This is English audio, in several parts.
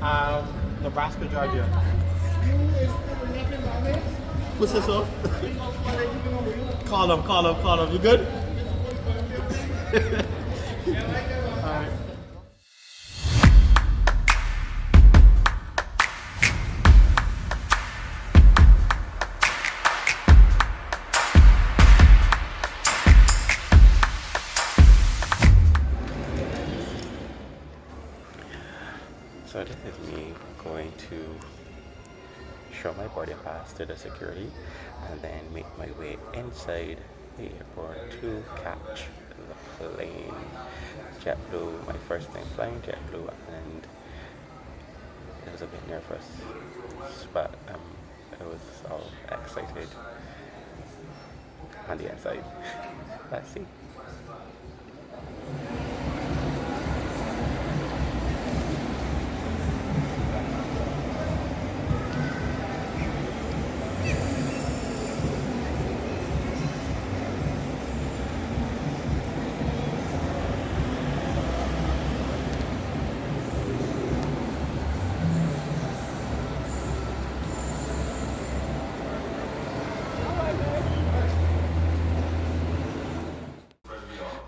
Nebraska, Georgia. What's this up? Call him. You good? Alright. So this is me going to show my boarding pass to the security and then make my way inside the airport to catch the plane. JetBlue, my first time flying JetBlue, and it was a bit nervous, but I was all excited on the inside. Let's see.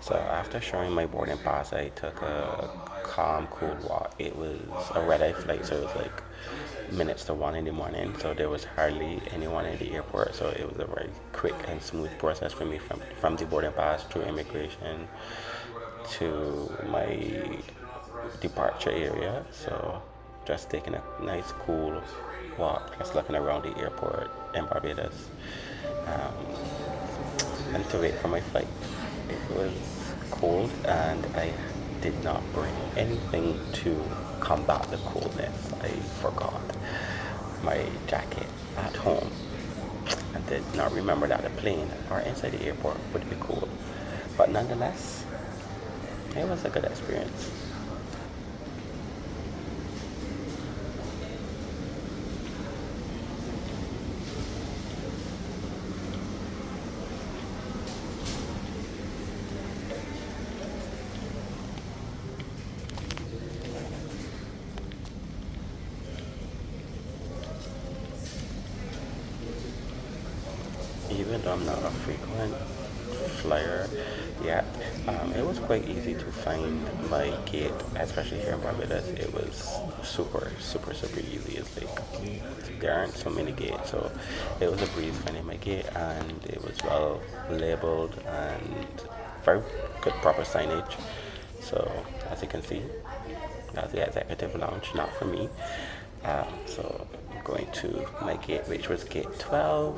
So after showing my boarding pass, I took a calm, cool walk. It was a red-eye flight, so it was like minutes to 1 in the morning. So there was hardly anyone in the airport. So it was a very quick and smooth process for me from the boarding pass through immigration to my departure area. So just taking a nice, cool walk, just looking around the airport in Barbados, and to wait for my flight. It was cold and I did not bring anything to combat the coldness. I forgot my jacket at home and did not remember that the plane or inside the airport would be cold. But nonetheless, it was a good experience. Even though I'm not a frequent flyer yet, it was quite easy to find my gate, especially here in Barbados. It was super easy. It's like there aren't so many gates, so it was a breeze finding my gate, and it was well labeled and very good proper signage. So as you can see, that's the executive lounge, not for me. So I'm going to my gate, which was gate 12,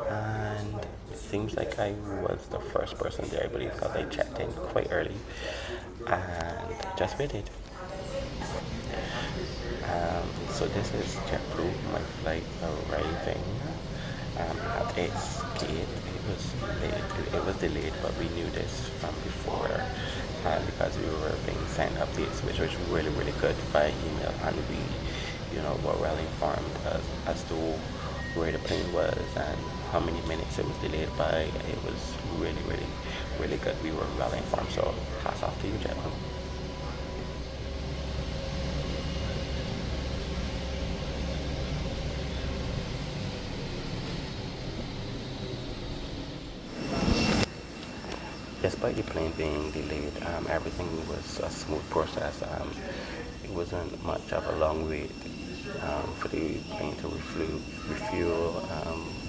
and it seems like I was the first person there, I believe, because I checked in quite early and just waited. So this is JetBlue, my flight arriving at its gate. It was delayed, but we knew this from before because we were being sent updates, which was really good by email, and we were well informed as to where the plane was and how many minutes it was delayed by. It was really good. We were well informed, so hats off to you, JetBlue. Despite the plane being delayed, everything was a smooth process. It wasn't much of a long wait for the plane to refuel,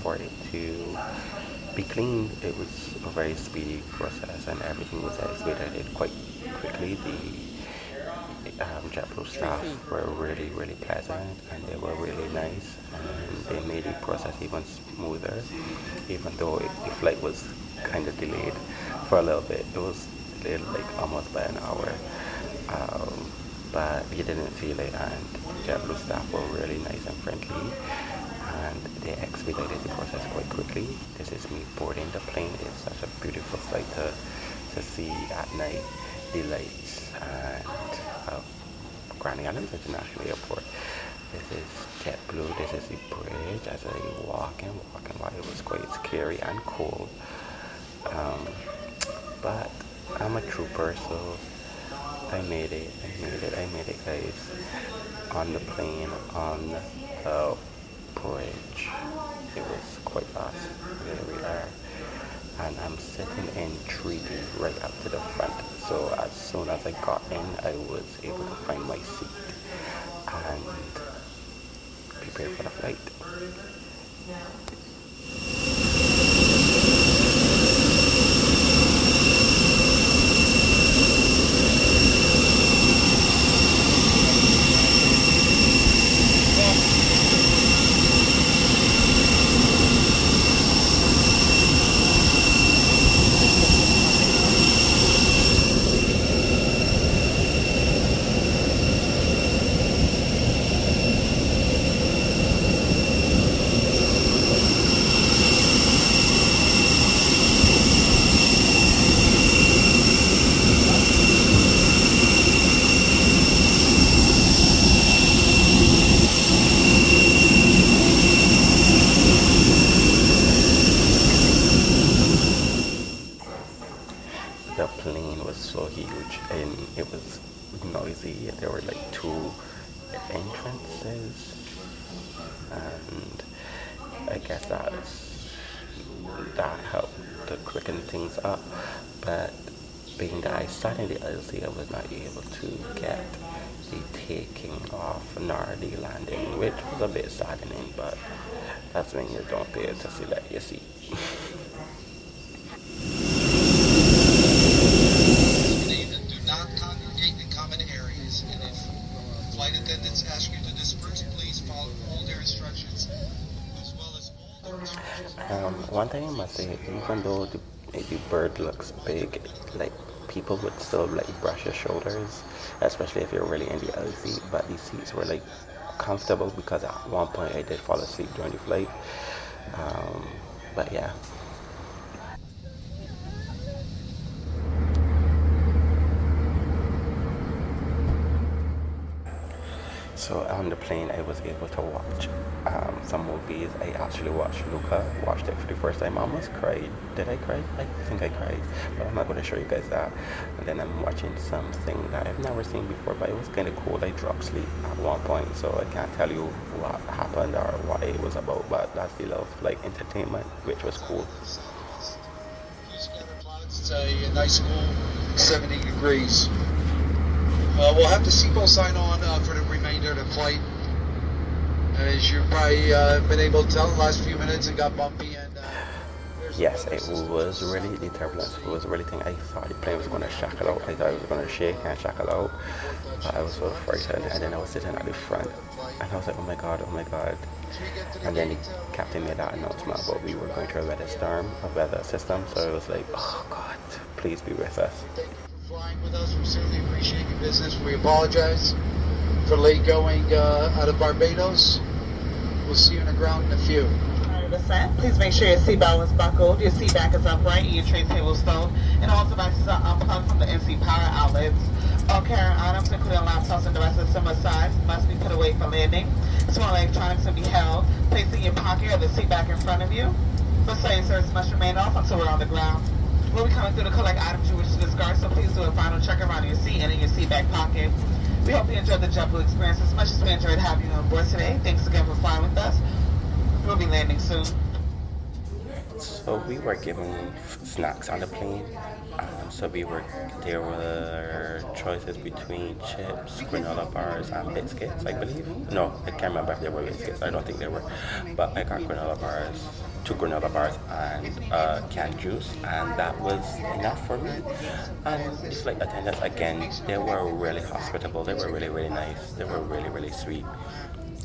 for it to be cleaned. It was a very speedy process, and everything was expedited quite quickly. The JetBlue staff were really pleasant, and they were really nice, and they made the process even smoother, even though the flight was kind of delayed for a little bit. It was delayed like almost by an hour, but you didn't feel it, and JetBlue staff were really nice and friendly, and they expedited the process quite quickly. This is me boarding the plane. It's such a beautiful sight to see at night, the lights, and Granny Island International Airport. This is JetBlue. This is the bridge. As I walk and while it was quite scary and cold, but I'm a trooper, so I made it, guys. On the plane, on the bridge. It was quite fast. There we are. And I'm sitting in 3D right up to the front. So as soon as I got in, I was able to find my seat and prepare for the flight. The plane was so huge and it was noisy. There were like two entrances, and I guess that helped to quicken things up. But being that I sat in the aisle seat, I was not able to get the taking off nor the landing, which was a bit saddening. But that's when you don't pay to select your seat. Do not congregate in common areas, and if flight attendants ask you to disperse, please follow all their instructions, as well as all their instructions. One thing I must say, even though the bird looks big, like people would still like brush your shoulders, especially if you're really in the aisle seat. But the seats were like comfortable because at one point I did fall asleep during the flight. But yeah. So on the plane, I was able to watch some movies. I actually watched Luca, watched it for the first time. I almost cried. Did I cry? I think I cried, but I'm not going to show you guys that. And then I'm watching something that I've never seen before, but it was kind of cool. I dropped sleep at one point, so I can't tell you what happened or what it was about, but that's the love like entertainment, which was cool. It's a nice cool 70 degrees. We'll have the seatbelt sign on for the remainder of the flight. As you've probably been able to tell, the last few minutes it got bumpy and yes, it was really the turbulence. It was really thing. I thought the plane was going to shackle out. I thought it was going to shake and shackle out. But I was so frightened. And then I was sitting at the front, and I was like, oh my god, oh my god. And then the captain made that announcement about we were going through a weather storm, a weather system. So I was like, oh god, please be with us. Flying with us. We certainly appreciate your business. We apologize for late going out of Barbados. We'll see you on the ground in a few. Descent. Please make sure your seatbelt is buckled, your seat back is upright, and your tray table is stowed, and all devices are unplugged from the NC power outlets. All carrying items, including laptops and devices similar size, must be put away for landing. Small electronics will be held, placed in your pocket or the seat back in front of you. Facility service must remain off until we're on the ground. We'll be coming through to collect items you wish to discard, so please do a final check around your seat and in your seat back pocket. We hope you enjoyed the JetBlue experience as much as we enjoyed having you on board today. Thanks again for flying with us. We'll be landing soon. So we were given snacks on the plane. There were choices between chips, granola bars, and biscuits, I believe. No, I can't remember if there were biscuits. I don't think there were. But I got granola bars, 2 granola bars, and canned juice, and that was enough for me. And the flight attendants, again, they were really hospitable. They were really, really nice. They were really, really sweet.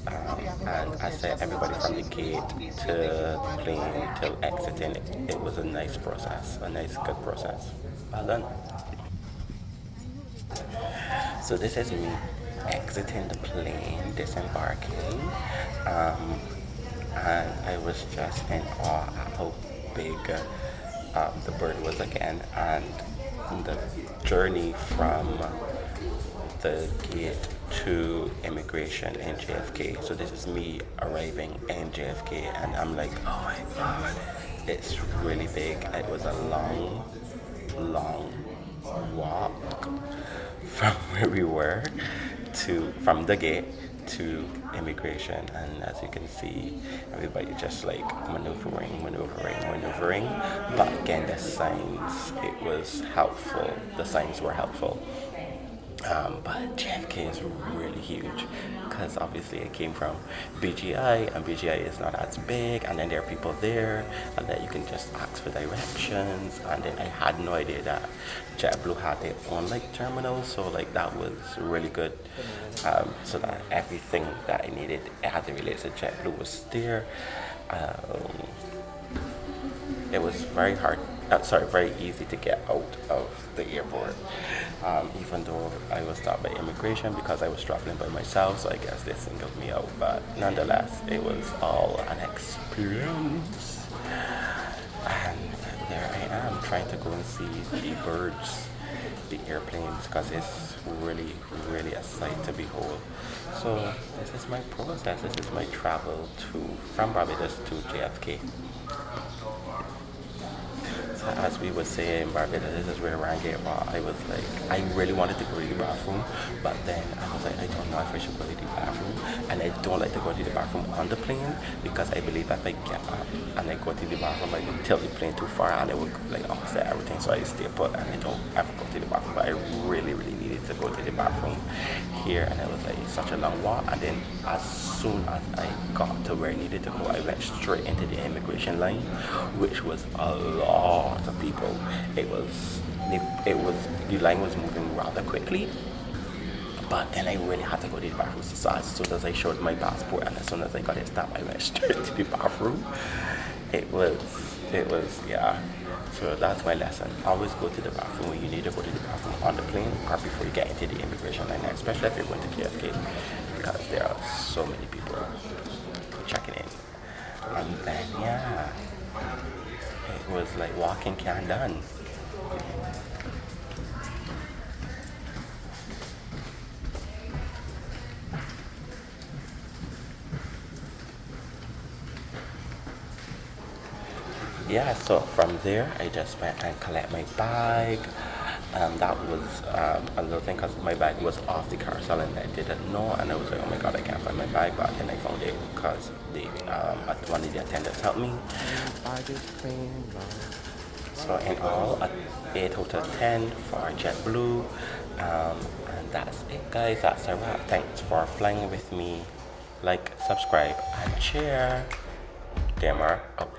And I said everybody from the gate to the plane till exiting, it was a nice process, a nice good process. Well done. So this is me exiting the plane, disembarking, and I was just in awe at how big the bird was again, and the journey from the gate to immigration in JFK. So this is me arriving in JFK, and I'm like, oh my god, it's really big. It was a long walk from where we were from the gate to immigration, and as you can see, everybody just like maneuvering. But again, the signs, it was helpful. The signs were helpful. But JFK is really huge because obviously it came from BGI, and BGI is not as big, and then there are people there, and then you can just ask for directions. And then I had no idea that JetBlue had their own like terminals, so like that was really good. So that everything that I needed as it relates to JetBlue was there. It was very easy to get out of the airport. Even though I was stopped by immigration because I was traveling by myself, so I guess they singled me out. But nonetheless, it was all an experience. And there I am trying to go and see the birds, the airplanes, because it's really, really a sight to behold. So this is my process. This is my travel from Barbados to JFK. So as we would say in Barbados, this is where Rangate was. I was like, I really wanted to go to the bathroom, but then I was like, I don't know if I should go to the bathroom. And I don't like to go to the bathroom on the plane because I believe if I get up and I go to the bathroom, I would tilt the plane too far and it would like upset everything. So I stay put and I don't ever go to the bathroom. But I really, really needed to go to the bathroom here, and it was like such a long walk. And then as soon as I got to where I needed to go, I went straight into the immigration line, which was a lot of people. The line was moving rather quickly, but then I really had to go to the bathroom. So as soon as I showed my passport and as soon as I got it stamped, I went straight to the bathroom. It was yeah. So that's my lesson. Always go to the bathroom when you need to go to the bathroom on the plane or before you get into the immigration line, especially if you're going to JFK, because there are so many people checking in. And then yeah, it was like walking can done. Yeah, so from there I just went and collect my bag. That was a little thing because my bag was off the carousel and I didn't know, and I was like, oh my god, I can't find my bag, but then I found it because one of the attendants helped me. So in all, 8 out of 10 for JetBlue, and that's it guys, that's a wrap. Thanks for flying with me. Like, subscribe, and share. Demar out.